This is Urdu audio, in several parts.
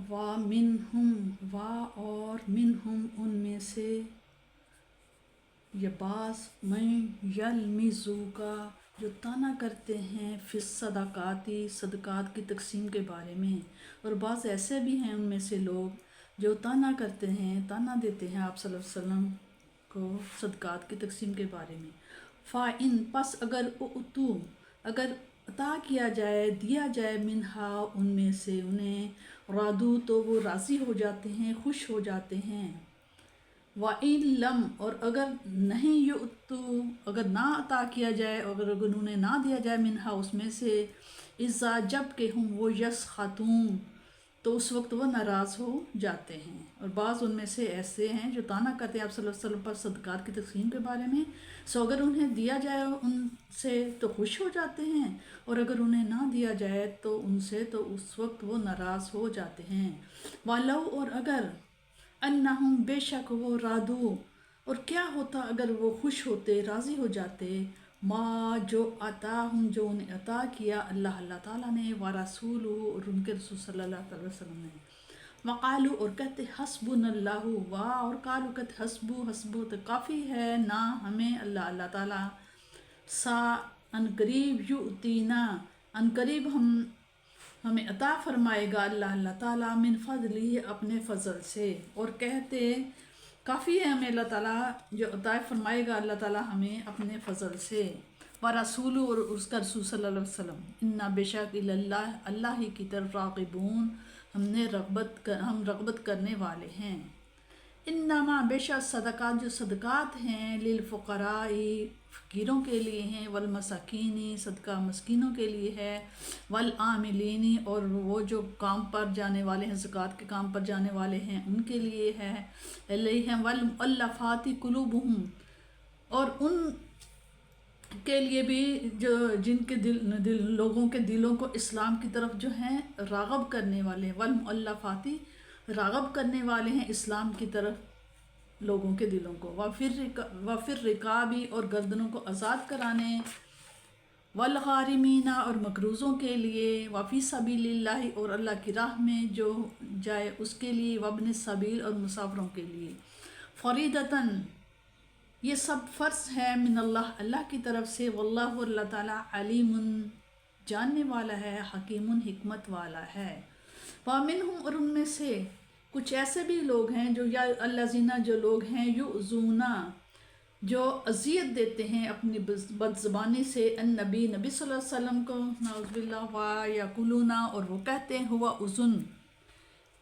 وا منہم وا اور منہم ان میں سے یہ بعض میں یلمزو کا جو تانا کرتے ہیں فی الصدقاتی صدقات کی تقسیم کے بارے میں، اور بعض ایسے بھی ہیں ان میں سے لوگ جو تانا کرتے ہیں، تانا دیتے ہیں آپ صلی اللہ علیہ وسلم کو صدقات کی تقسیم کے بارے میں۔ فَإِن پس اگر عطا کیا جائے، دیا جائے منہا ان میں سے انہیں، رادو تو وہ راضی ہو جاتے ہیں، خوش ہو جاتے ہیں۔ وَإِن لَم اور اگر نہیں یؤتو اگر نہ عطا کیا جائے، اگر انہوں نے نہ دیا جائے منہا اس میں سے، اذا جب کہ ہم وہ یسخطون تو اس وقت وہ ناراض ہو جاتے ہیں۔ اور بعض ان میں سے ایسے ہیں جو تانا کرتے ہیں آپ صلی اللہ علیہ وسلم پر صدقات کی تقسیم کے بارے میں، اگر انہیں دیا جائے ان سے تو خوش ہو جاتے ہیں، اور اگر انہیں نہ دیا جائے تو ان سے تو اس وقت وہ ناراض ہو جاتے ہیں۔ وَلَوْ اور اگر انہم بے شک وہ رادو اور کیا ہوتا اگر وہ خوش ہوتے، راضی ہو جاتے، ما جو عطاہم جو انہیں عطا کیا اللہ تعالیٰ نے، ورسولہ اور ان کے رسول صلی اللہ علیہ وسلم نے، وقالو اور کہتے حسبنا اللہ، اور قالو کہتے حسبو تو کافی ہے نا ہمیں اللہ تعالیٰ، سا ان قریب یؤتینا ان قریب ہمیں عطا فرمائے گا اللہ تعالیٰ من فضلہ اپنے فضل سے، اور کہتے کافی ہے ہمیں اللہ تعالیٰ جو عطا فرمائے گا اللہ تعالیٰ ہمیں اپنے فضل سے، ورسول اور اس کا رسول صلی اللہ علیہ وسلم، انا بے شک اللہ اللہ ہی کی طرف راغبون ہم رغبت کرنے والے ہیں۔ انما بے شک صدقات جو صدقات ہیں، للفقراء فقیروں کے لیے ہیں، والمساکین صدقہ مسکینوں کے لیے ہے، والعاملین اور وہ جو کام پر جانے والے ہیں، زکوٰۃ کے کام پر جانے والے ہیں ان کے لیے ہے، علیہم والمؤلفات قلوبہم اور ان کے لیے بھی جو جن کے لوگوں کے دلوں کو اسلام کی طرف جو ہیں راغب کرنے والے ہیں، والمؤلفاتی راغب کرنے والے ہیں اسلام کی طرف لوگوں کے دلوں کو، وفر رقابی اور گردنوں کو آزاد کرانے، والغارمین اور مقروضوں کے لیے، وفی سبیل اللہ اور اللہ کی راہ میں جو جائے اس کے لیے، وابن السبیل اور مسافروں کے لیے، فریدتاً یہ سب فرض ہے من اللہ کی طرف سے، واللہ اللہ تعالیٰ علیم جاننے والا ہے، حکیم حکمت والا ہے۔ وَمِنْهُمْ اور ان میں سے کچھ ایسے بھی لوگ ہیں جو یا الذین جو لوگ ہیں یؤذونا جو اذیت دیتے ہیں اپنی بد زبانی سے نبی صلی اللہ علیہ وسلم کو، نعوذ باللہ، وَيَقُولُونَ اور وہ کہتے ہیں ہوا اذن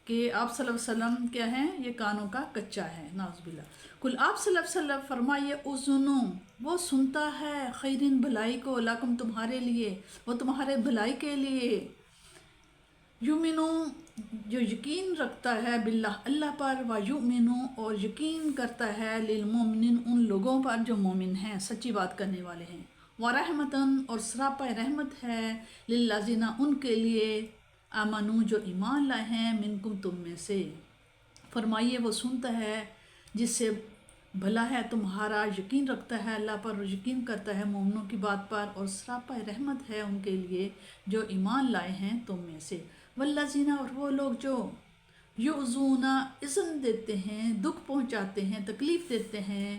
کہ آپ صلی اللہ علیہ وسلم کیا ہیں، یہ کانوں کا کچا ہے، نعوذ باللہ۔ کل آپ صلی اللہ علیہ وسلم فرمائیے اذنو وہ سنتا ہے خیرین بھلائی کو، لکم تمہارے لیے، وہ تمہارے بھلائی کے لیے، یؤمنو جو یقین رکھتا ہے باللہ اللہ پر، ویؤمنو اور یقین کرتا ہے للمؤمنین ان لوگوں پر جو مومن ہیں، سچی بات کرنے والے ہیں، ورحمتاً اور سراپا رحمت ہے للذین ان کے لیے، آمنو جو ایمان لائے ہیں، منکم تم میں سے، فرمائیے وہ سنتا ہے جس سے بھلا ہے تمہارا، یقین رکھتا ہے اللہ پر اور یقین کرتا ہے مومنوں کی بات پر، اور سراپا رحمت ہے ان کے لیے جو ایمان لائے ہیں تم میں سے، والذین اور وہ لوگ جو یؤذون اذن دیتے ہیں، دکھ پہنچاتے ہیں، تکلیف دیتے ہیں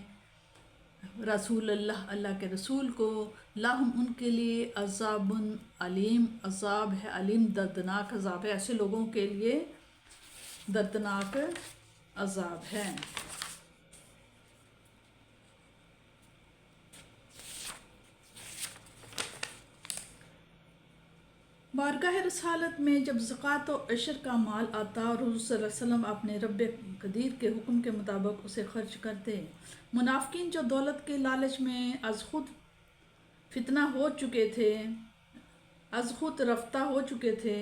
رسول اللہ کے رسول کو، لہم ان کے لیے عذاب علیم عذاب ہے، علیم دردناک عذاب ہے، ایسے لوگوں کے لیے دردناک عذاب ہے۔ بارگاہ رسالت میں جب زکوٰۃ و عشر کا مال آتا اور حضور صلی اللہ علیہ وسلم اپنے رب قدیر کے حکم کے مطابق اسے خرچ کرتے، منافقین جو دولت کے لالچ میں از خود فتنہ ہو چکے تھے، از خود رفتہ ہو چکے تھے،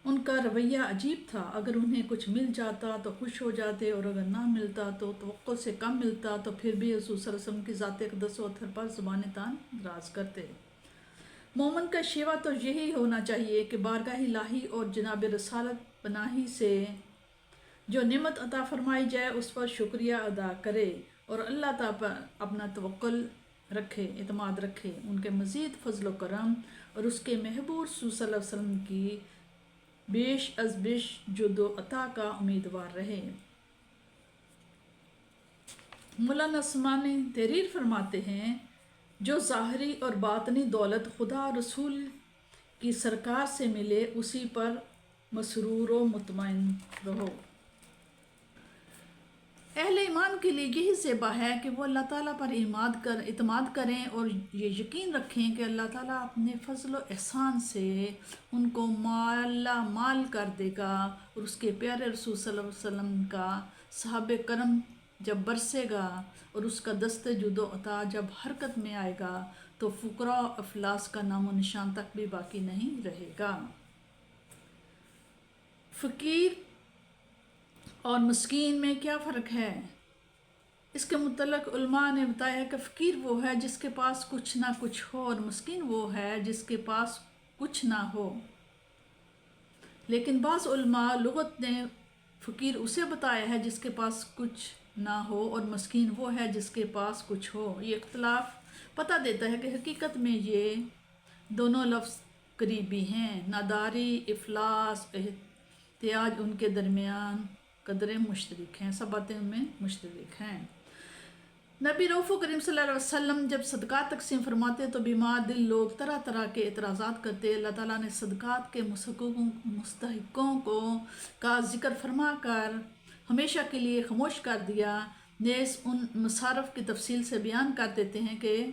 ان کا رویہ عجیب تھا، اگر انہیں کچھ مل جاتا تو خوش ہو جاتے، اور اگر نہ ملتا تو توقع سے کم ملتا تو پھر بھی حضور صلی اللہ علیہ وسلم کی ذات اقدس و اطہر پر زبان تان دراز کرتے۔ مومن کا شیوہ تو یہی ہونا چاہیے کہ بارگاہ الہی اور جناب رسالت پناہی سے جو نعمت عطا فرمائی جائے اس پر شکریہ ادا کرے، اور اللہ تعالیٰ پر اپنا توکل رکھے، اعتماد رکھے، ان کے مزید فضل و کرم اور اس کے محبوب صلی اللہ علیہ وسلم کی بیش از بیش جود و عطا کا امیدوار رہے۔ مولانا عثمانی تحریر فرماتے ہیں جو ظاہری اور باطنی دولت خدا اور رسول کی سرکار سے ملے اسی پر مسرور و مطمئن رہو۔ اہل ایمان کے لیے یہی زیبا ہے کہ وہ اللہ تعالیٰ پر اعتماد کریں اور یہ یقین رکھیں کہ اللہ تعالیٰ اپنے فضل و احسان سے ان کو مالا مال کر دے گا، اور اس کے پیارے رسول صلی اللہ علیہ وسلم کا صحابہ کرم جب برسے گا اور اس کا دست جود و عطا جب حرکت میں آئے گا تو فقراء و افلاس کا نام و نشان تک بھی باقی نہیں رہے گا۔ فقیر اور مسکین میں کیا فرق ہے؟ اس کے متعلق علماء نے بتایا کہ فقیر وہ ہے جس کے پاس کچھ نہ کچھ ہو، اور مسکین وہ ہے جس کے پاس کچھ نہ ہو۔ لیکن بعض علماء لغت نے فقیر اسے بتایا ہے جس کے پاس کچھ نہ ہو، اور مسکین وہ ہے جس کے پاس کچھ ہو۔ یہ اختلاف پتہ دیتا ہے کہ حقیقت میں یہ دونوں لفظ قریبی ہیں، ناداری، افلاس، احتیاج ان کے درمیان قدریں مشترک ہیں، سب باتیں ان میں مشترک ہیں۔ نبی رؤوف کریم صلی اللہ علیہ وسلم جب صدقات تقسیم فرماتے تو بیمار دل لوگ طرح طرح کے اعتراضات کرتے۔ اللہ تعالیٰ نے صدقات کے مستحقوں کا ذکر فرما کر ہمیشہ کے لیے خاموش کر دیا۔ نیز ان مصارف کی تفصیل سے بیان کر دیتے ہیں کہ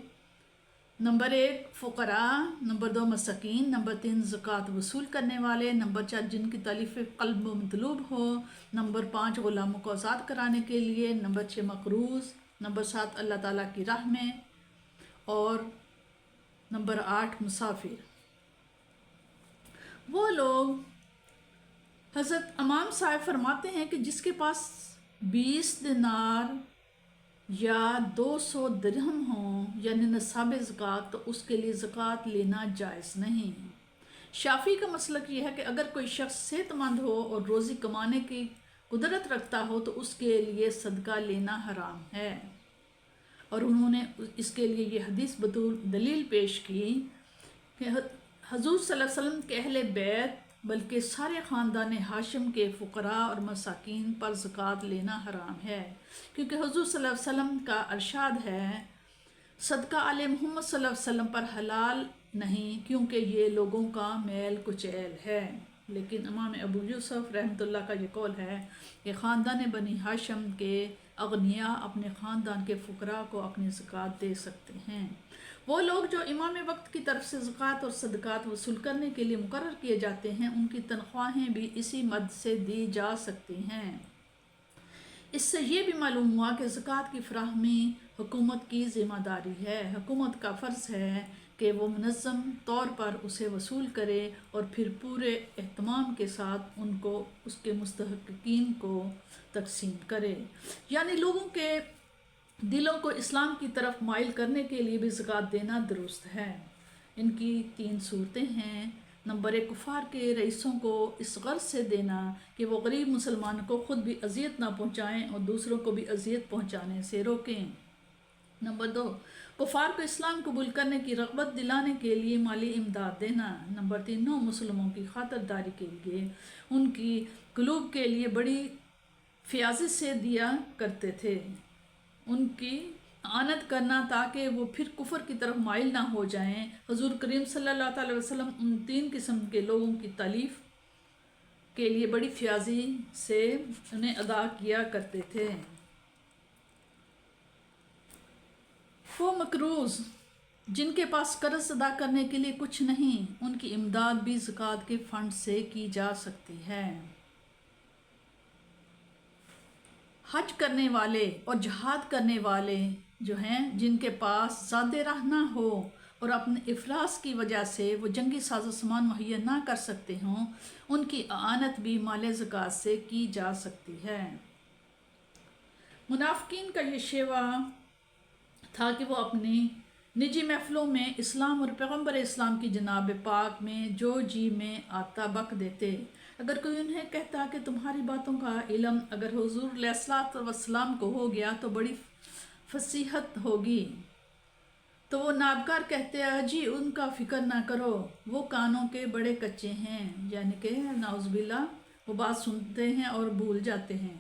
نمبر 1 فقراء، نمبر 2 مساکین، نمبر 3 زکوٰۃ وصول کرنے والے، نمبر 4 جن کی تالیف قلب مطلوب ہو، نمبر 5 غلاموں کو آزاد کرانے کے لیے، نمبر 6 مقروض، نمبر 7 اللہ تعالیٰ کی راہ میں، اور نمبر 8 مسافر۔ وہ لوگ حضرت امام صاحب فرماتے ہیں کہ جس کے پاس 20 دینار یا 200 درہم ہوں یعنی نصاب زکوٰۃ، تو اس کے لیے زکوٰۃ لینا جائز نہیں۔ شافعی کا مسلک یہ ہے کہ اگر کوئی شخص صحت مند ہو اور روزی کمانے کی قدرت رکھتا ہو تو اس کے لیے صدقہ لینا حرام ہے، اور انہوں نے اس کے لیے یہ حدیث بطور دلیل پیش کی کہ حضور صلی اللہ علیہ وسلم کے اہل بیت بلکہ سارے خاندان ہاشم کے فقراء اور مساکین پر زکوٰۃ لینا حرام ہے، کیونکہ حضور صلی اللہ علیہ وسلم کا ارشاد ہے صدقہ آل محمد صلی اللہ علیہ وسلم پر حلال نہیں، کیونکہ یہ لوگوں کا میل کچیل ہے۔ لیکن امام ابو یوسف رحمۃ اللہ کا یہ قول ہے کہ خاندان بنی ہاشم کے اغنیاء اپنے خاندان کے فقراء کو اپنی زکوٰۃ دے سکتے ہیں۔ وہ لوگ جو امام وقت کی طرف سے زکوٰۃ اور صدقات وصول کرنے کے لیے مقرر کیے جاتے ہیں ان کی تنخواہیں بھی اسی مد سے دی جا سکتی ہیں۔ اس سے یہ بھی معلوم ہوا کہ زکوٰۃ کی فراہمی حکومت کی ذمہ داری ہے۔ حکومت کا فرض ہے کہ وہ منظم طور پر اسے وصول کرے اور پھر پورے اہتمام کے ساتھ ان کو اس کے مستحقین کو تقسیم کرے۔ یعنی لوگوں کے دلوں کو اسلام کی طرف مائل کرنے کے لیے بھی زکوٰۃ دینا درست ہے۔ ان کی 3 صورتیں ہیں۔ نمبر 1 کفار کے رئیسوں کو اس غرض سے دینا کہ وہ غریب مسلمانوں کو خود بھی اذیت نہ پہنچائیں اور دوسروں کو بھی اذیت پہنچانے سے روکیں۔ نمبر 2 کفار کو اسلام قبول کرنے کی رغبت دلانے کے لیے مالی امداد دینا۔ نمبر 3 نو مسلموں کی خاطرداری کے لیے ان کی قلوب کے لیے بڑی فیاضی سے دیا کرتے تھے، ان کی اعانت کرنا تاکہ وہ پھر کفر کی طرف مائل نہ ہو جائیں۔ حضور کریم صلی اللہ علیہ وسلم ان 3 قسم کے لوگوں کی تالیف کے لیے بڑی فیاضی سے انہیں ادا کیا کرتے تھے۔ وہ مقروض جن کے پاس قرض ادا کرنے کے لیے کچھ نہیں، ان کی امداد بھی زکوٰۃ کے فنڈ سے کی جا سکتی ہے۔ حج کرنے والے اور جہاد کرنے والے جو ہیں جن کے پاس زیادہ راہ نہ ہو اور اپنے افلاس کی وجہ سے وہ جنگی ساز و سامان مہیا نہ کر سکتے ہوں، ان کی اعانت بھی مال زکوٰۃ سے کی جا سکتی ہے۔ منافقین کا یہ شیوا تھا کہ وہ اپنی نجی محفلوں میں اسلام اور پیغمبر اسلام کی جناب پاک میں جو جی میں آتا بک دیتے۔ اگر کوئی انہیں کہتا کہ تمہاری باتوں کا علم اگر حضور علیہ السلام کو ہو گیا تو بڑی فصیحت ہوگی، تو وہ نابکار کہتے ہیں جی ان کا فکر نہ کرو، وہ کانوں کے بڑے کچے ہیں، یعنی کہ نعوذ باللہ وہ بات سنتے ہیں اور بھول جاتے ہیں۔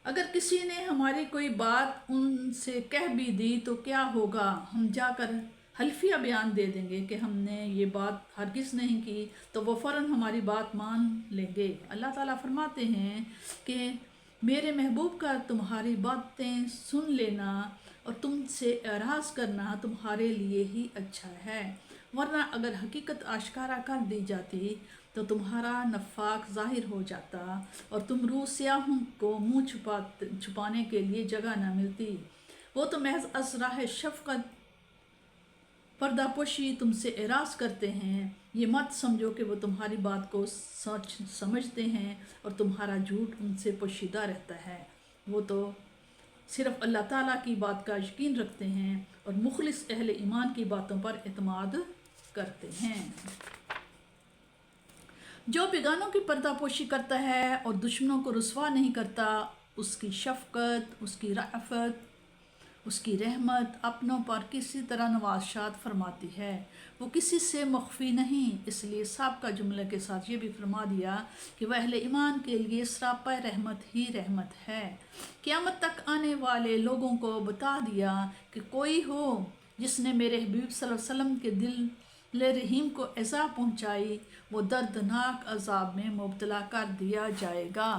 اگر کسی نے ہماری کوئی بات ان سے کہہ بھی دی تو کیا ہوگا، ہم جا کر حلفیہ بیان دے دیں گے کہ ہم نے یہ بات ہرگز نہیں کی، تو وہ فوراً ہماری بات مان لیں گے۔ اللہ تعالیٰ فرماتے ہیں کہ میرے محبوب کا تمہاری باتیں سن لینا اور تم سے اعراض کرنا تمہارے لیے ہی اچھا ہے، ورنہ اگر حقیقت آشکارا کر دی جاتی تو تمہارا نفاق ظاہر ہو جاتا اور تم روح سیاہوں کو منہ چھپانے کے لیے جگہ نہ ملتی۔ وہ تو محض از راہ شفقت پردہ پوشی تم سے اعراض کرتے ہیں، یہ مت سمجھو کہ وہ تمہاری بات کو سچ سمجھتے ہیں اور تمہارا جھوٹ ان سے پوشیدہ رہتا ہے۔ وہ تو صرف اللہ تعالیٰ کی بات کا یقین رکھتے ہیں اور مخلص اہل ایمان کی باتوں پر اعتماد کرتے ہیں۔ جو بیگانوں کی پردہ پوشی کرتا ہے اور دشمنوں کو رسوا نہیں کرتا، اس کی شفقت، اس کی رأفت، اس کی رحمت اپنوں پر کسی طرح نوازشات فرماتی ہے، وہ کسی سے مخفی نہیں۔ اس لیے سابقہ جملے کے ساتھ یہ بھی فرما دیا کہ وہ اہل ایمان کے لیے سراپا رحمت ہی رحمت ہے۔ قیامت تک آنے والے لوگوں کو بتا دیا کہ کوئی ہو جس نے میرے حبیب صلی اللہ علیہ وسلم کے دل رحیم کو ایذا پہنچائی، وہ دردناک عذاب میں مبتلا کر دیا جائے گا۔